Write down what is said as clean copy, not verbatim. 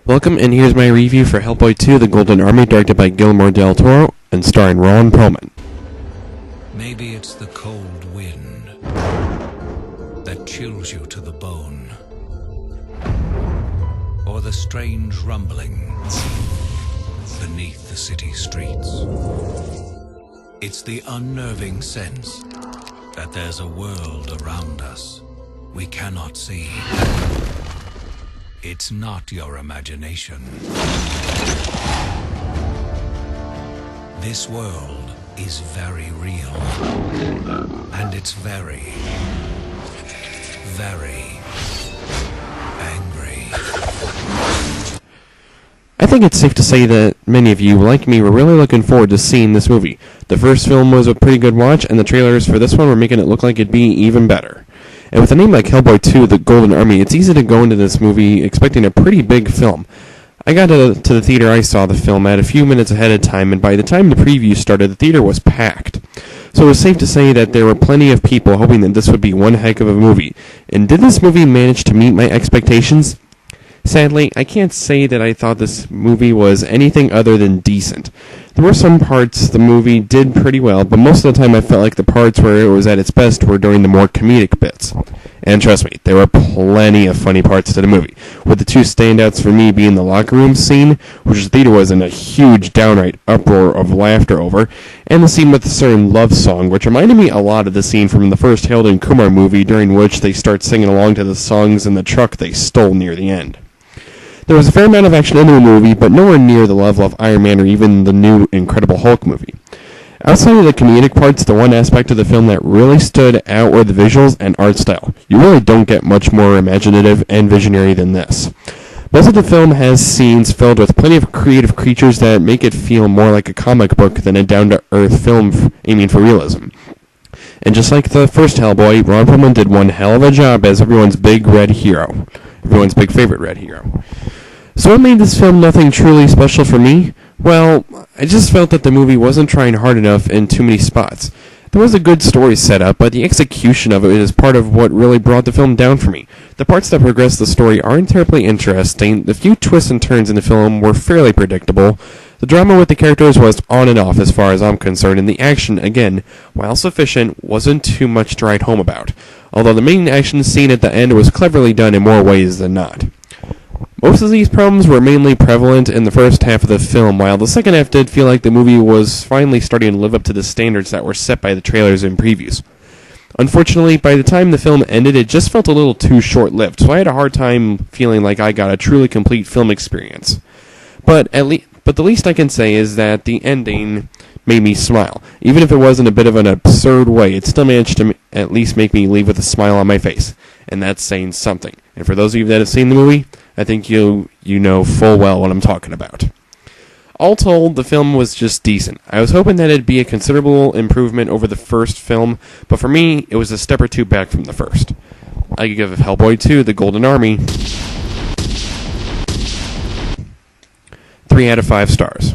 Welcome, and here's my review for Hellboy 2: The Golden Army, directed by Guillermo del Toro and starring Ron Perlman. Maybe it's the cold wind that chills you to the bone, or the strange rumbling beneath the city streets. It's the unnerving sense that there's a world around us we cannot see. It's not your imagination. This world is very real, and it's very, very angry. I think it's safe to say that many of you, like me, were really looking forward to seeing this movie. The first film was a pretty good watch, and the trailers for this one were making it look like it'd be even better. And with a name like Hellboy 2: The Golden Army, it's easy to go into this movie expecting a pretty big film. I got to the theater I saw the film at a few minutes ahead of time, and by the time the preview started, the theater was packed. So it was safe to say that there were plenty of people hoping that this would be one heck of a movie. And did this movie manage to meet my expectations? Sadly, I can't say that I thought this movie was anything other than decent. There were some parts the movie did pretty well, but most of the time I felt like the parts where it was at its best were during the more comedic bits. And trust me, there were plenty of funny parts to the movie, with the two standouts for me being the locker room scene, which the theater was in a huge downright uproar of laughter over, and the scene with the certain love song, which reminded me a lot of the scene from the first Harold and Kumar movie, during which they start singing along to the songs in the truck they stole near the end. There was a fair amount of action in the movie, but nowhere near the level of Iron Man or even the new Incredible Hulk movie. Outside of the comedic parts, the one aspect of the film that really stood out were the visuals and art style. You really don't get much more imaginative and visionary than this. Most of the film has scenes filled with plenty of creative creatures that make it feel more like a comic book than a down-to-earth film aiming for realism. And just like the first Hellboy, Ron Perlman did one hell of a job as everyone's big red hero. Everyone's big favorite red hero. So what made this film nothing truly special for me? Well, I just felt that the movie wasn't trying hard enough in too many spots. There was a good story set up, but the execution of it is part of what really brought the film down for me. The parts that progress the story aren't terribly interesting, the few twists and turns in the film were fairly predictable, the drama with the characters was on and off as far as I'm concerned, and the action, again, while sufficient, wasn't too much to write home about, although the main action scene at the end was cleverly done in more ways than not. Most of these problems were mainly prevalent in the first half of the film, while the second half did feel like the movie was finally starting to live up to the standards that were set by the trailers and previews. Unfortunately, by the time the film ended, it just felt a little too short-lived, so I had a hard time feeling like I got a truly complete film experience. But the least I can say is that the ending made me smile. Even if it was in a bit of an absurd way, it still managed to at least make me leave with a smile on my face, and that's saying something. And for those of you that have seen the movie, I think you know full well what I'm talking about. All told, the film was just decent. I was hoping that it'd be a considerable improvement over the first film, but for me, it was a step or two back from the first. I could give Hellboy 2: The Golden Army 3 out of 5 stars.